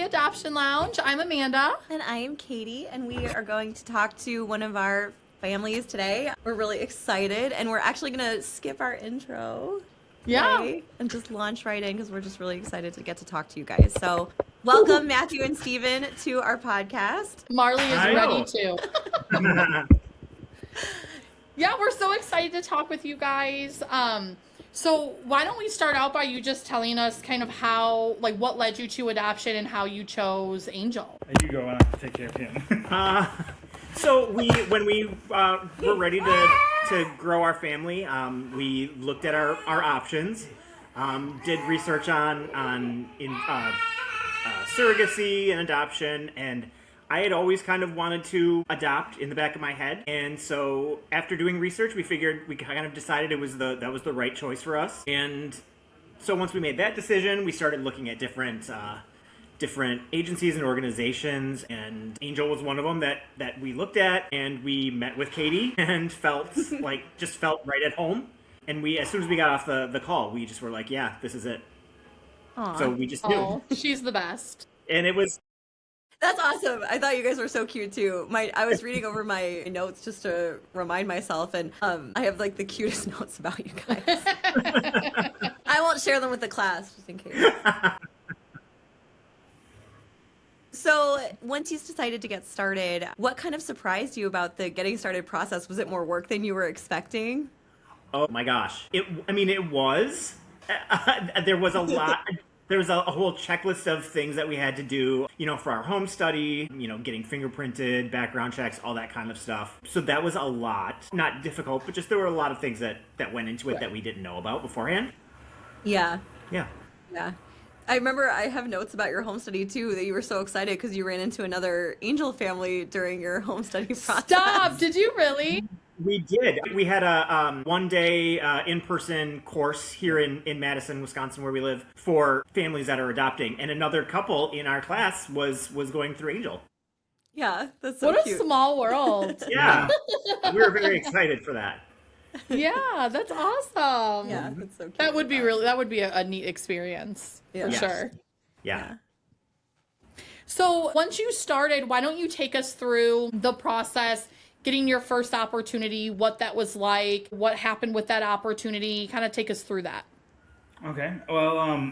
Adoption Lounge. I'm Amanda. And I am Katie, and we are going to talk to one of our families today. We're really excited, and we're actually going to skip our intro today and just launch right in because we're just really excited to get to talk to you guys. So welcome, Matthew and Steven, to our podcast. Marley is ready too. Yeah, we're so excited to talk with you guys. So why don't we start out by you just telling us kind of how, like, what led you to adoption and how you chose Angel? You go and I'll take care of him. So when we were ready to grow our family, we looked at our options, did research on surrogacy and adoption, and I had always kind of wanted to adopt in the back of my head. And so after doing research, we figured we kind of decided that was the right choice for us. And so once we made that decision, we started looking at different agencies and organizations, and Angel was one of them that we looked at, and we met with Katie and felt right at home. And we, as soon as we got off the call, we just were like, yeah, this is it. Aww. So we just knew. She's the best. And it was... That's awesome. I thought you guys were so cute too. I was reading over my notes just to remind myself, and I have like the cutest notes about you guys. I won't share them with the class just in case. So once you decided to get started, what kind of surprised you about the getting started process? Was it more work than you were expecting? Oh my gosh. It was. There was a lot. There was a whole checklist of things that we had to do, for our home study, getting fingerprinted, background checks, all that kind of stuff. So that was a lot. Not difficult, but just there were a lot of things that went into it that we didn't know about beforehand. Yeah. Yeah. Yeah. I remember I have notes about your home study too, that you were so excited because you ran into another Angel family during your home study process. Stop! Did you really? We did. We had a one-day in-person course here in Madison, Wisconsin, where we live, for families that are adopting. And another couple in our class was going through Angel. Yeah, that's so what cute. A small world. Yeah. We were very excited for that. Yeah, that's awesome. Yeah, that's so cute. That would be a neat experience for sure. Yeah. So once you started, why don't you take us through the process, getting your first opportunity, what that was like, what happened with that opportunity, kind of take us through that. Okay. Well,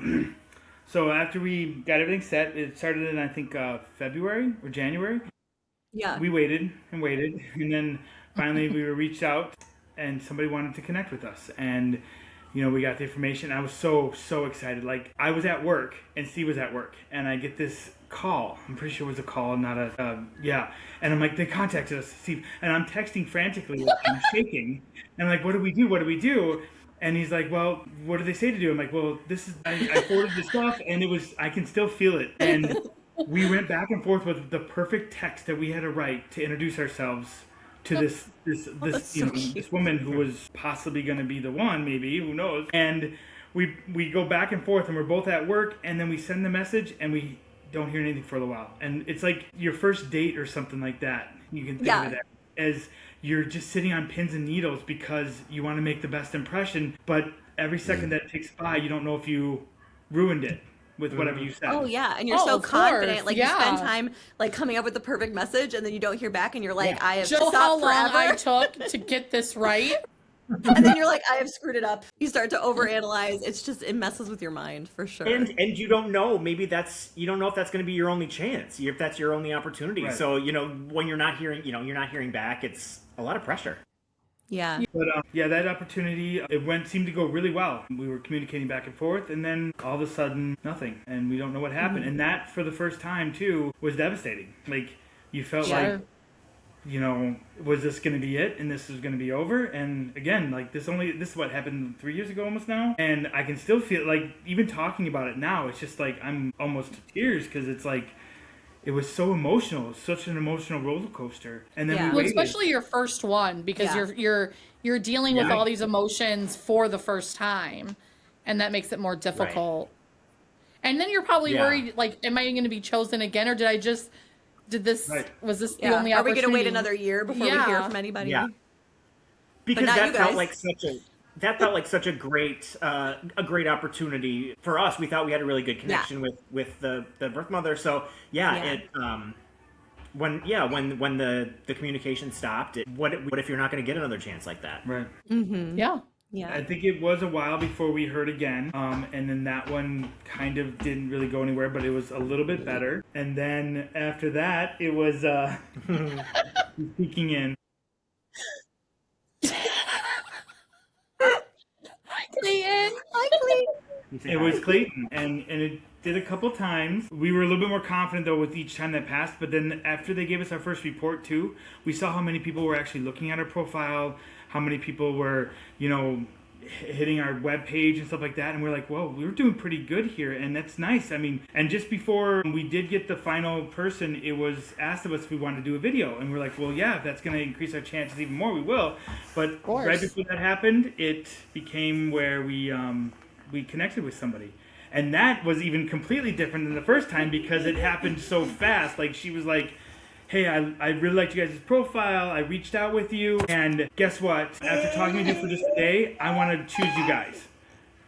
so after we got everything set, it started in, I think, February or January. Yeah. We waited, and then finally we were reached out, and somebody wanted to connect with us. And, we got the information. I was so excited. Like, I was at work, and Steve was at work, and I get this call. I'm pretty sure it was a call, not a, And I'm like, they contacted us, Steve. And I'm texting frantically, I'm shaking. And I'm like, what do we do? And he's like, well, what did they say to do? I'm like, well, I forwarded the stuff, and I can still feel it. And we went back and forth with the perfect text that we had to write to introduce ourselves to this this woman who was possibly going to be the one, maybe, who knows. And we go back and forth, and we're both at work, and then we send the message, and we don't hear anything for a while. And it's like your first date or something like that. You can think of it as you're just sitting on pins and needles because you want to make the best impression, but every second that ticks by, you don't know if you ruined it with whatever you said. Oh yeah, and you're so confident. Course. Like you spend time like coming up with the perfect message, and then you don't hear back, and you're like, I have Just stopped how long forever. I took to get this right. And then you're like, I have screwed it up. You start to overanalyze. It messes with your mind for sure. And you don't know, maybe you don't know if that's going to be your only chance, if that's your only opportunity. Right. So, when you're not hearing back, it's a lot of pressure. Yeah. But that opportunity, seemed to go really well. We were communicating back and forth, and then all of a sudden, nothing. And we don't know what happened. And that, for the first time, too, was devastating. Like, you felt like, was this going to be it? And this is going to be over? And again, like, this is what happened 3 years ago almost now. And I can still feel, like, even talking about it now, it's just like, I'm almost to tears, because it's like, it was so emotional. It was such an emotional roller coaster. And then we waited. Especially your first one, because you're dealing with all these emotions for the first time, and that makes it more difficult. Right. And then you're probably worried, like, am I going to be chosen again, or was this the only opportunity? Are we going to wait another year before we hear from anybody? Yeah. Because that felt like such a that felt like such a great opportunity for us. We thought we had a really good connection with the birth mother. So it when the communication stopped, what if you're not going to get another chance like that? Right. Mm-hmm. Yeah. Yeah. I think it was a while before we heard again, and then that one kind of didn't really go anywhere, but it was a little bit better. And then after that, it was peeking in. Clayton. Hi, Clayton. It was Clayton, and it did a couple times. We were a little bit more confident though with each time that passed, but then after they gave us our first report too, we saw how many people were actually looking at our profile, how many people were, hitting our web page and stuff like that, and we're like, whoa, we're doing pretty good here, and that's nice. I mean, and just before we did get the final person, it was asked of us if we wanted to do a video, and we're like, well, yeah, if that's going to increase our chances even more, we will. But right before that happened, it became where we connected with somebody. And that was even completely different than the first time because it happened so fast. Like, she was like, hey, I really liked you guys' profile. I reached out with you. And guess what? After talking with you for just a day, I want to choose you guys.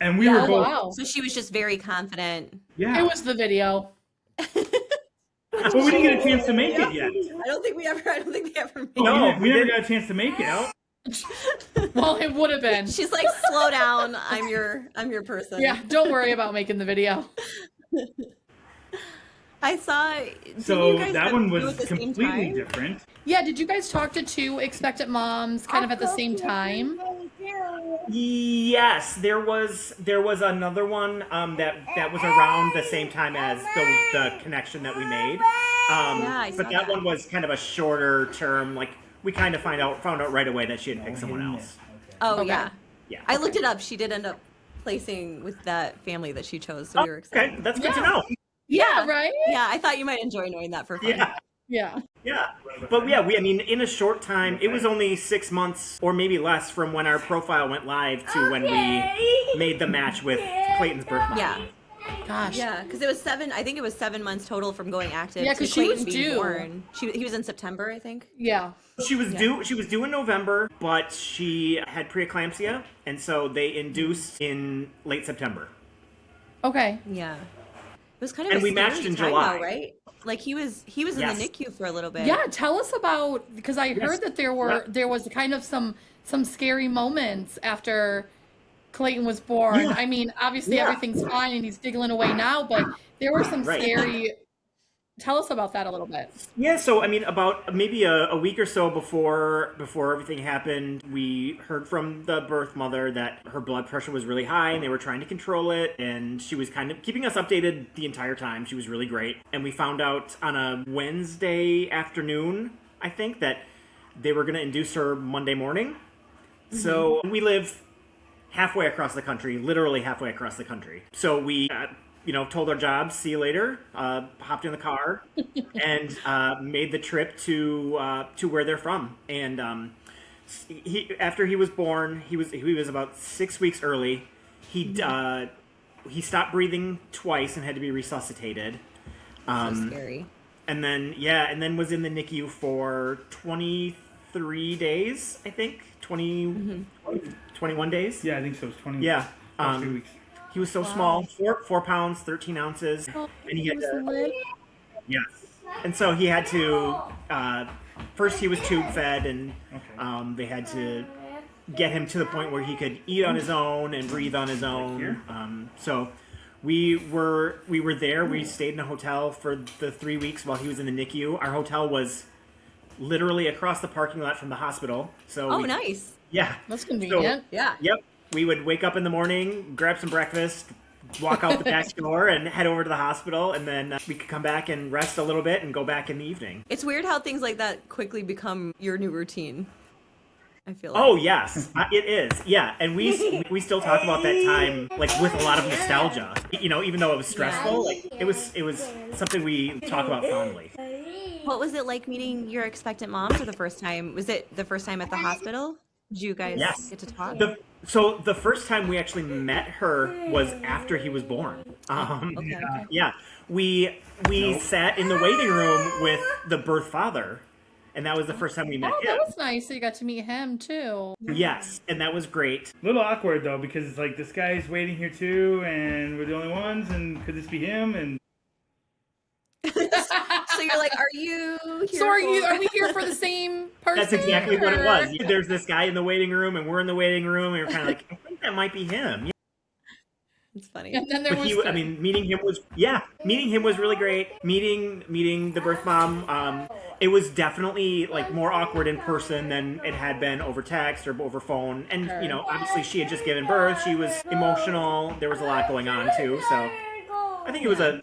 And we were both. Wow. So she was just very confident. Yeah. It was the video. But we didn't get a chance to make it yet. I don't think they ever made it. No, we never got a chance to make it. Well, it would have been. She's like, slow down. I'm your person. Yeah, don't worry about making the video. I saw. So that one was completely different. Yeah, did you guys talk to two expectant moms kind of at the same time? Yes, there was another one that was around the same time as the connection that we made. But that one was kind of a shorter term. Like, we kind of found out right away that she had picked someone else. Oh, Okay. yeah. Yeah. I looked it up. She did end up placing with that family that she chose, so we were excited. Okay, that's good to know. Yeah, right? Yeah, I thought you might enjoy knowing that for fun. Yeah. But yeah, in a short time, it was only 6 months or maybe less from when our profile went live to when we made the match with Clayton's birth mom. Yeah. Gosh. Yeah, because it was 7 months total from going active. Yeah, to 'cause she was Clayton being due. born. He was in September, I think. Yeah. She was due in November, but she had preeclampsia, and so they induced in late September. Okay. Yeah. It was kind of And a we scary matched in time, July. though, right? Like he was in Yes. the NICU for a little bit. Yeah, tell us about, because I heard that there was kind of some scary moments after Clayton was born. Yeah. I mean, obviously everything's fine and he's diggling away now, but there were some scary. Tell us about that a little bit. Yeah, so I mean, about maybe a week or so before everything happened, we heard from the birth mother that her blood pressure was really high and they were trying to control it, and she was kind of keeping us updated the entire time. She was really great. And we found out on a Wednesday afternoon, I think, that they were going to induce her Monday morning. Mm-hmm. So we live halfway across the country, literally halfway across the country. So we told our jobs, see you later, hopped in the car, and made the trip to where they're from. And after he was born, he was about 6 weeks early. He stopped breathing twice and had to be resuscitated. So scary. And then was in the NICU for 23 days, I think. 21 days? Yeah, I think so. It was 20. Yeah. 3 weeks. He was so small, 4 pounds, 13 ounces, and he had to. Yes, and so he had to. First, he was tube fed, and they had to get him to the point where he could eat on his own and breathe on his own. So we were there. We stayed in a hotel for the 3 weeks while he was in the NICU. Our hotel was literally across the parking lot from the hospital. So nice. Yeah, That's convenient. So, yeah. Yep. We would wake up in the morning, grab some breakfast, walk out the back door, and head over to the hospital, and then we could come back and rest a little bit and go back in the evening. It's weird how things like that quickly become your new routine. I feel like. Oh yes, it is. Yeah, and we still talk about that time like with a lot of nostalgia. Even though it was stressful, like it was something we talk about fondly. What was it like meeting your expectant mom for the first time? Was it the first time at the hospital? Did you guys get to talk? So the first time we actually met her was after he was born. Okay. Yeah, we sat in the waiting room with the birth father, And that was the first time we met him. That was nice. So you got to meet him too. Yes, and that was great. A little awkward though, because it's like this guy's waiting here too, and we're the only ones, and could this be him? And so you're like, are you here? So are we here for the same person? That's exactly what it was. There's this guy in the waiting room, and we're in the waiting room, and we're kind of like, I think that might be him. It's funny. And then there was meeting him was really great. Meeting the birth mom, it was definitely like more awkward in person than it had been over text or over phone. And you know, obviously she had just given birth. She was emotional. There was a lot going on too. So I think it was a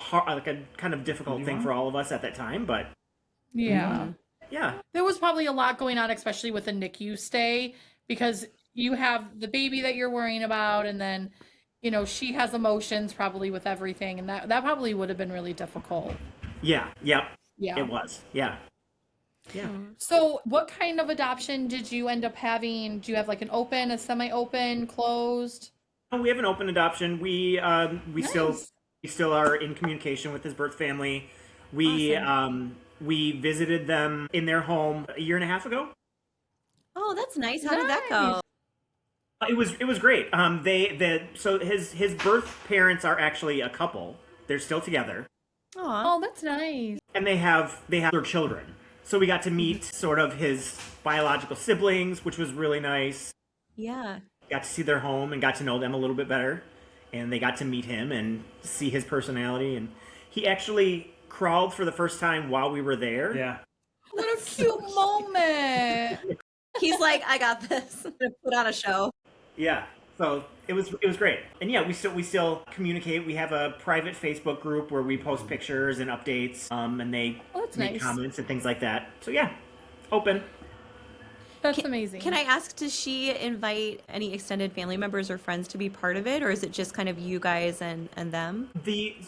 kind of difficult thing for all of us at that time. But yeah, there was probably a lot going on, especially with the NICU stay, because you have the baby that you're worrying about, and then, you know, she has emotions probably with everything, and that probably would have been really difficult. Yeah. It was. Yeah. So what kind of adoption did you end up having? Do you have like an open, a semi-open, closed? We have an open adoption. We Nice. still are in communication with his birth family. We Awesome. We visited them in their home a year and a half ago. Oh, that's nice. How did that go? It was great. So his birth parents are actually a couple. They're still together, Aw. Oh, that's nice. and they have their children. So we got to meet sort of his biological siblings, which was really nice. Yeah. Got to see their home and got to know them a little bit better, and they got to meet him and see his personality. And he actually crawled for the first time while we were there. yeah, What a cute moment. He's like, I got this. I'm gonna put on a show. Yeah. So it was great. And yeah, we still communicate. We have a private Facebook group where we post pictures and updates, and they that's make nice. comments and things like that. So yeah, open. That's amazing. Can I ask, does she invite any extended family members or friends to be part of it, or is it just kind of you guys and them?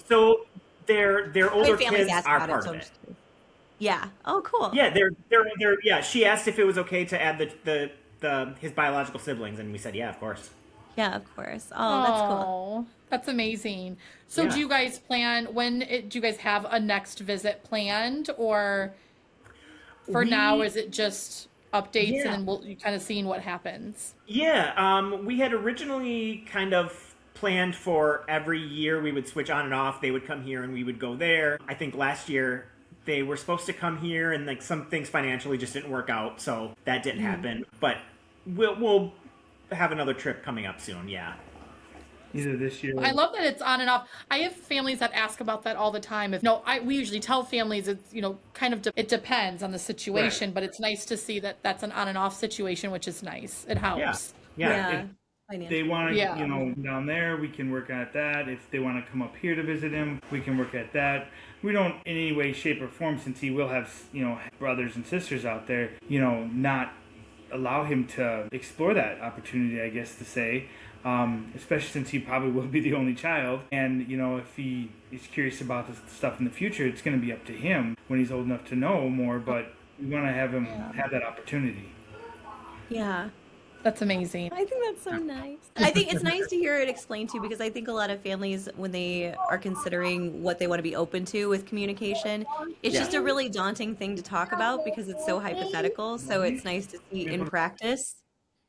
So their older My family's kids asked are about part so of I'm it. just curious. Yeah. Oh, cool. Yeah, they're yeah. She asked if it was okay to add the his biological siblings, and we said yeah, of course. Yeah, of course. Oh, that's cool. Oh, that's amazing. So Yeah. do you guys plan, do you guys have a next visit planned, or for now, is it just updates Yeah. and then we'll kind of seeing what happens? Yeah, we had originally kind of planned for every year we would switch on and off. They would come here and we would go there. I think last year they were supposed to come here, and like some things financially just didn't work out, so that didn't happen. But we'll have another trip coming up soon. Yeah. either this year. I love that it's on and off. I have families that ask about that all the time. We usually tell families it's, kind of, it depends on the situation, Right. but it's nice to see that that's an on and off situation, which is nice. It helps. Yeah. If Financially. they want to, Yeah. down there, we can work at that. If they want to come up here to visit him, we can work at that. We don't, in any way, shape, or form, since he will have, brothers and sisters out there, not allow him to explore that opportunity, I guess to say, especially since he probably will be the only child. And, if he is curious about this stuff in the future, it's going to be up to him when he's old enough to know more, but we want to have him have that opportunity. Yeah. That's amazing. I think that's so nice. I think it's nice to hear it explained too, because I think a lot of families, when they are considering what they want to be open to with communication, it's just a really daunting thing to talk about because it's so hypothetical. So it's nice to see in practice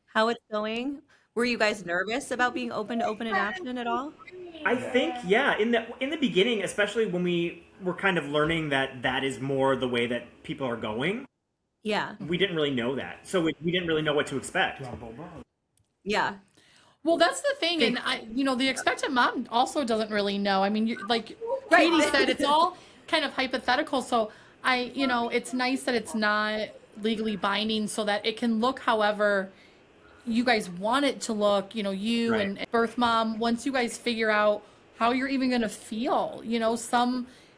how it's going. Were you guys nervous about being open to open adoption at all? I think, yeah, in the beginning, especially when we were kind of learning that is more the way that people are going, Yeah. we didn't really know that. So we didn't really know what to expect. Yeah. Well, that's the thing, and the expectant mom also doesn't really know. I mean, like Right. Katie said, it's all kind of hypothetical. So it's nice that it's not legally binding, so that it can look however you guys want it to look. You Right. and birth mom. Once you guys figure out how you're even going to feel,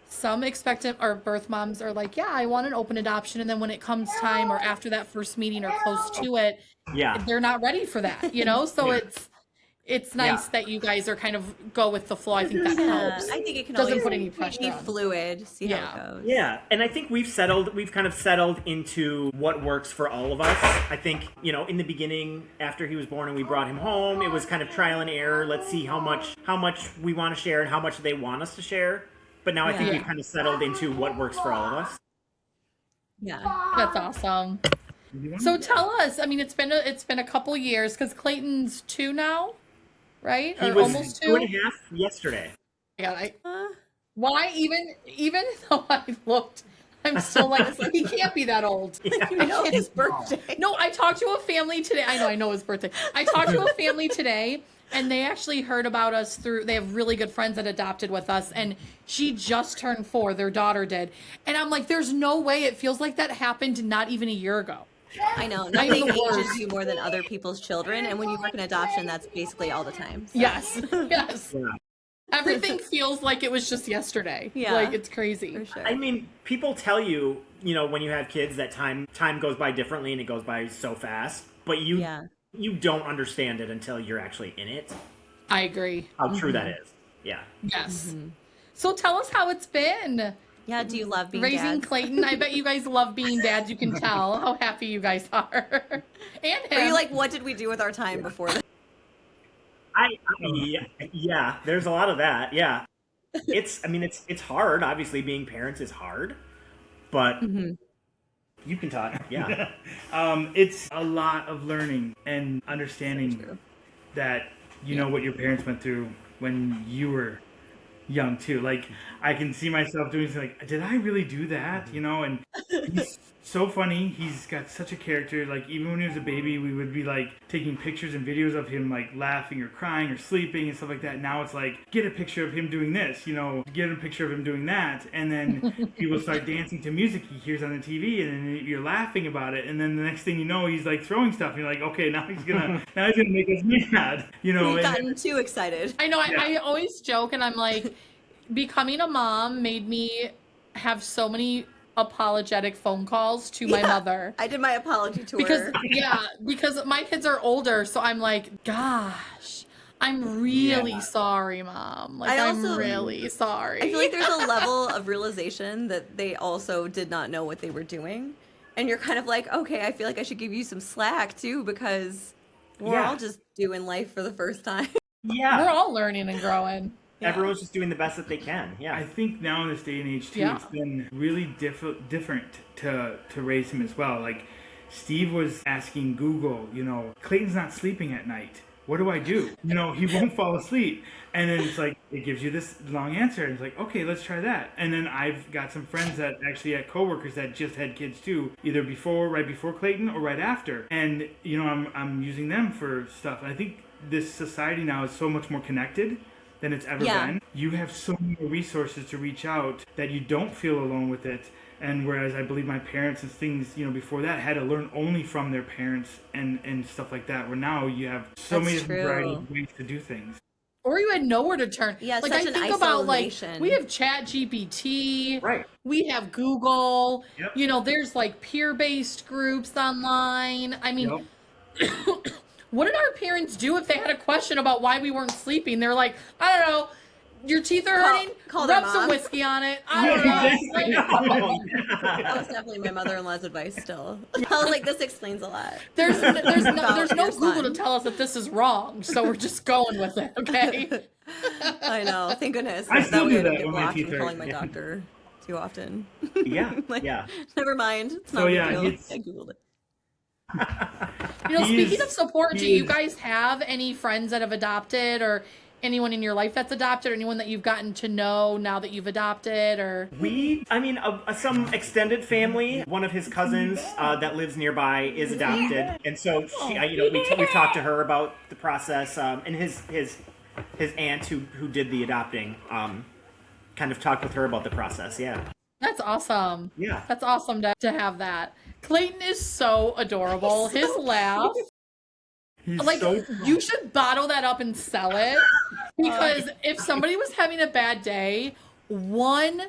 some expectant or birth moms are like, yeah, I want an open adoption, and then when it comes time or after that first meeting or close to it, Yeah. they're not ready for that, So Yeah. it's nice that you guys are kind of go with the flow. I think that Yeah. helps. I think it can Doesn't always put any pressure be on. fluid, see how Yeah. it goes. Yeah, and I think we've kind of settled into what works for all of us. I think, in the beginning, after he was born and we brought him home, it was kind of trial and error. Let's see how much we want to share and how much they want us to share. But now I think Yeah. we've kind of settled into what works for all of us. Yeah. That's awesome. So tell us, I mean, it's been a couple years because Clayton's 2 now, right? He Or was almost 2? 2.5 yesterday. Yeah, why even though I looked, I'm still like, he can't be that old. You know his birthday. No, I talked to a family today. I know his birthday. I talked to a family today, and they actually heard about us they have really good friends that adopted with us, and she just turned 4, their daughter did. And I'm like, there's no way, it feels like that happened not even a year ago. I know. Nothing ages you more than other people's children, and when you work in adoption, that's basically all the time. So. Yes. Yes. Yeah. Everything feels like it was just yesterday. Yeah. Like, it's crazy. For sure. I mean, people tell you, when you have kids that time goes by differently and it goes by so fast, but you don't understand it until you're actually in it. I agree. How true that is. Yeah. Yes. So tell us how it's been. Yeah, do you love being raising dads? Clayton? I bet you guys love being dads. You can tell how happy you guys are. And him. Are you like, what did we do with our time before this? Yeah, there's a lot of that. Yeah. It's hard. Obviously, being parents is hard, but you can talk. Yeah. It's a lot of learning and understanding that you know what your parents went through when you were young too. Like, I can see myself doing something like, did I really do that? And he's so funny. He's got such a character. Like, even when he was a baby, we would be like taking pictures and videos of him like laughing or crying or sleeping and stuff like that. Now it's like, get a picture of him doing this, get a picture of him doing that. And then he will start dancing to music he hears on the TV, and then you're laughing about it. And then the next thing you know, he's like throwing stuff. And you're like, okay, now he's gonna make us mad. He's gotten too excited. I know. I always joke, and I'm like, becoming a mom made me have so many apologetic phone calls to my mother. I did my apology to her. Because my kids are older, so I'm like, gosh, I'm really sorry, Mom. Like, I'm really sorry. I feel like there's a level of realization that they also did not know what they were doing. And you're kind of like, okay, I feel like I should give you some slack too, because we're all just doing life for the first time. Yeah. We're all learning and growing. Yeah. Everyone's just doing the best that they can. Yeah. I think now in this day and age too, it's been really different to raise him as well. Like, Steve was asking Google, Clayton's not sleeping at night. What do I do? He won't fall asleep. And then it's like, it gives you this long answer. And it's like, okay, let's try that. And then I've got some friends that actually had coworkers that just had kids too, either right before Clayton or right after. And, I'm using them for stuff. And I think this society now is so much more connected than it's ever been. You have so many resources to reach out that you don't feel alone with it. And whereas I believe my parents and things, before that had to learn only from their parents and stuff like that, where now you have so many different variety of ways to do things. Or you had nowhere to turn. Yeah, like, such I an think about, like, isolation. we have ChatGPT. Right. We have Google. Yep. There's like peer-based groups online. I mean, what did our parents do if they had a question about why we weren't sleeping? They're like, I don't know, your teeth are hurting? Call Rub their some mom. whiskey on it. I don't know. That was definitely my mother-in-law's advice still. I was like, this explains a lot. There's no your Google son. to tell us that this is wrong, so we're just going with it, okay? I know. Thank goodness. I still way do I don't that get when my blocked teeth from hurt. calling my doctor too often. Yeah. Like, yeah. Never mind. It's not So, a big yeah, deal. it's- I Googled it. Speaking of support, do you guys have any friends that have adopted, or anyone in your life that's adopted, or anyone that you've gotten to know now that you've adopted, or? Some extended family. One of his cousins that lives nearby is adopted, and so we've talked to her about the process, and his aunt who did the adopting, kind of talked with her about the process. Yeah. That's awesome. Yeah. That's awesome to have that. Clayton is so adorable. His laugh. He's Like, so you should bottle that up and sell it. Because if somebody was having a bad day, one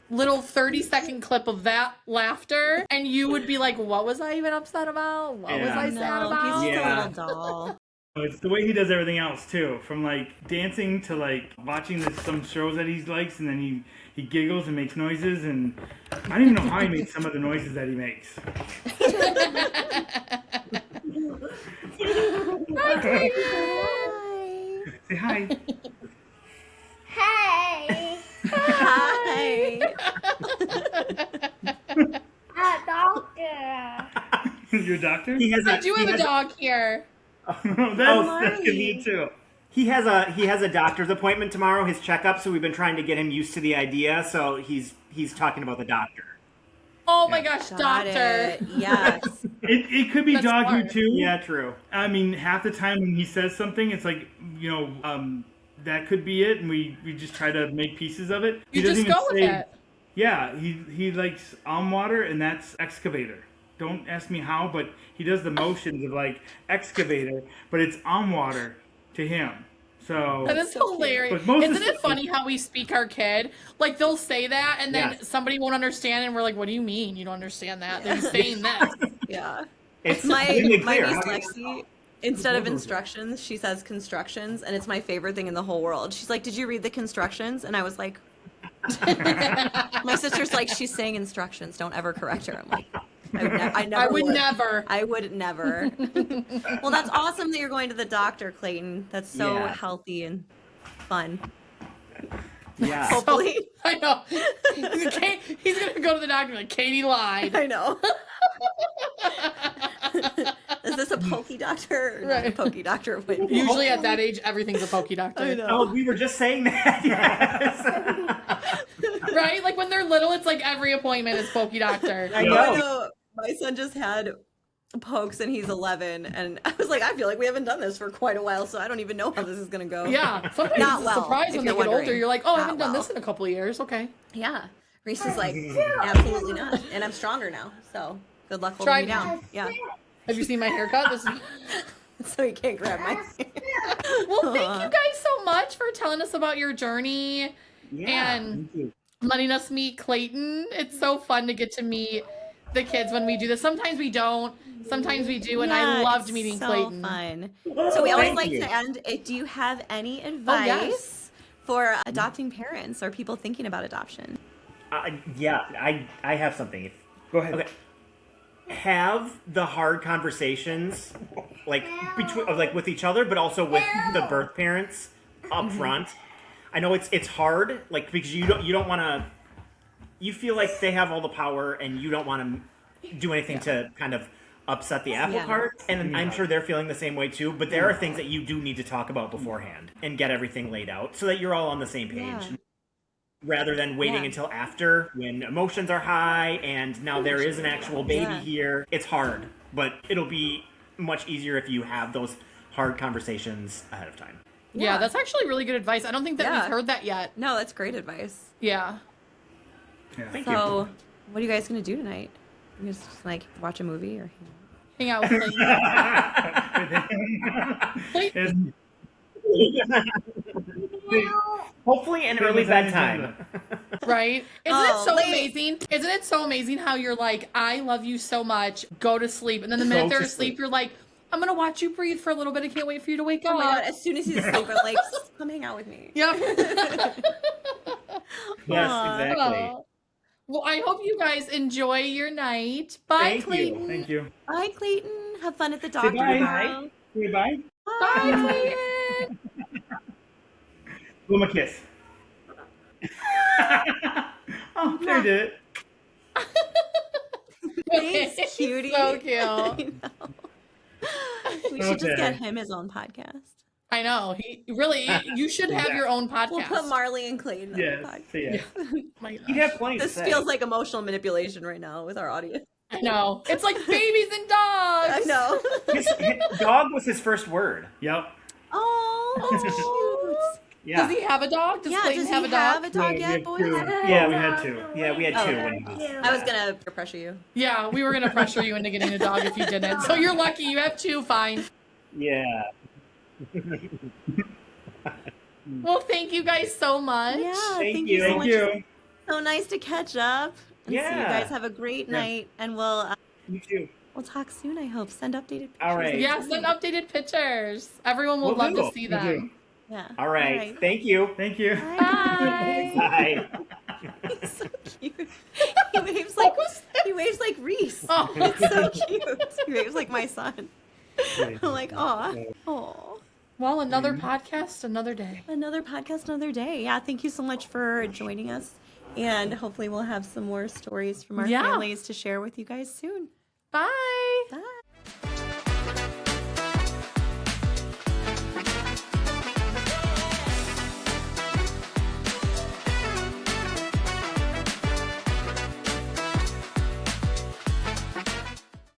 little 30-second clip of that laughter, and you would be like, what was I even upset about? What was I sad about? He's just Yeah. a little doll. It's the way he does everything else too, from like dancing to like watching some shows that he likes, and then he giggles and makes noises, and I don't even know how he makes some of the noises that he makes. Say hi. Hi. Your doctor? I do have a dog here. That's convenient too. He has a doctor's appointment tomorrow, his checkup, so we've been trying to get him used to the idea, so he's talking about the doctor. Oh my gosh, doctor. Yes. It could be That's dog smart. too. Yeah, true. I mean, half the time when he says something, it's like, that could be it, and we just try to make pieces of it. You He doesn't just go even with say- it. Yeah, he likes alm water, and that's excavator. Don't ask me how, but he does the motions of like excavator, but it's alm water to him. So That is hilarious. But most of Isn't the it funny how we speak our kid? Like they'll say that and then somebody won't understand and we're like, what do you mean you don't understand that? They're saying that. Yeah. It's My really niece clear. Lexi, instead of instructions, she says constructions, and it's my favorite thing in the whole world. She's like, "Did you read the constructions?" And I was like, my sister's like, "She's saying instructions. Don't ever correct her." I'm like, I would never. I would never. Well, that's awesome that you're going to the doctor, Clayton. That's so healthy and fun. Yeah. Hopefully. I know. He's going to go to the doctor and be like, Katie lied. I know. Is this a pokey doctor? Or not a pokey doctor. But Usually at that age, everything's a pokey doctor. I know. Oh, we were just saying that. Yes. Right? Like when they're little, it's like every appointment is pokey doctor. I know. know. My son just had pokes and he's 11, and I was like, I feel like we haven't done this for quite a while, so I don't even know how this is gonna go. Yeah. Sometimes Not it's well, a surprise if when they you're get older. wondering. You're like, oh, I Not haven't done well. this in a couple of years. Okay. Yeah. Reese is like, absolutely not, and I'm stronger now. So good luck holding Try- me down. Yeah. Have you seen my haircut? This is... So you can't grab my. Well, thank you guys so much for telling us about your journey and letting us meet Clayton. It's so fun to get to meet the kids when we do this. Sometimes we don't. Sometimes we do, and I loved meeting Clayton. Fun. So we always Thank like you. to end. Do you have any advice yes. for adopting parents or people thinking about adoption? I have something. go ahead. Okay. Have the hard conversations, like with each other, but also with the birth parents up front. I know it's hard, like because you don't want to. You feel like they have all the power, and you don't want to do anything to kind of upset the apple cart. And I'm sure they're feeling the same way too. But there are things that you do need to talk about beforehand and get everything laid out so that you're all on the same page. Yeah. Rather than waiting until after when emotions are high and now there is an actual baby here. It's hard, but it'll be much easier if you have those hard conversations ahead of time. Yeah, that's actually really good advice. I don't think that we've heard that yet. No, that's great advice. Yeah. Thank So, what are you guys gonna do tonight? You just like watch a movie or? Hang out with Clayton. Hopefully an early bedtime. Right? Isn't it so late. amazing? Isn't it so amazing how you're like, I love you so much, go to sleep. And then the minute they're asleep, you're like, I'm going to watch you breathe for a little bit. I can't wait for you to wake up. Oh my god! As soon as he's asleep, I'm like, come hang out with me. Yep. Yes, exactly. Well, I hope you guys enjoy your night. Bye, Thank you. Clayton. Thank you. Bye, Clayton. Have fun at the doctor bye. tomorrow. Say bye. Bye, Clayton. Blow him a kiss. Oh, there you did it. Thanks, cutie. So cute. I know. We should just get him his own podcast. I know. You should have your own podcast. We'll put Marley and Clayton on the Yes. podcast. See ya. My You gosh. have plenty This to say. feels like emotional manipulation right now with our audience. I know. It's like babies and dogs. I know. His dog was his first word. Yep. Oh, cute. Yeah. Does he have a dog? Does Yeah, Clayton does he have a dog? have a dog Yeah, we yet, have boys? two. Yeah, we had two. Yeah, we had two Okay. when he was. I was gonna peer pressure you. Yeah, we were going to pressure you into getting a dog if you didn't. So you're lucky. You have two. Fine. Yeah. Well, thank you guys so much. Yeah, Thank you you. so Thank much. you. So nice to catch up. And see you Yeah. guys have a great night, and we'll You too. talk soon. I hope. Send updated pictures. All right. Yeah, send updated pictures. Everyone will Will love do. to see Will do. them. Yeah. All right. Thank you. Thank you. Bye. Bye. He's so cute. He waves like Reese. Oh. It's so cute. He waves like my son. I'm like, aw. Well, another podcast, another day. Another podcast, another day. Yeah, thank you so much for joining us. And hopefully we'll have some more stories from our families to share with you guys soon. Bye.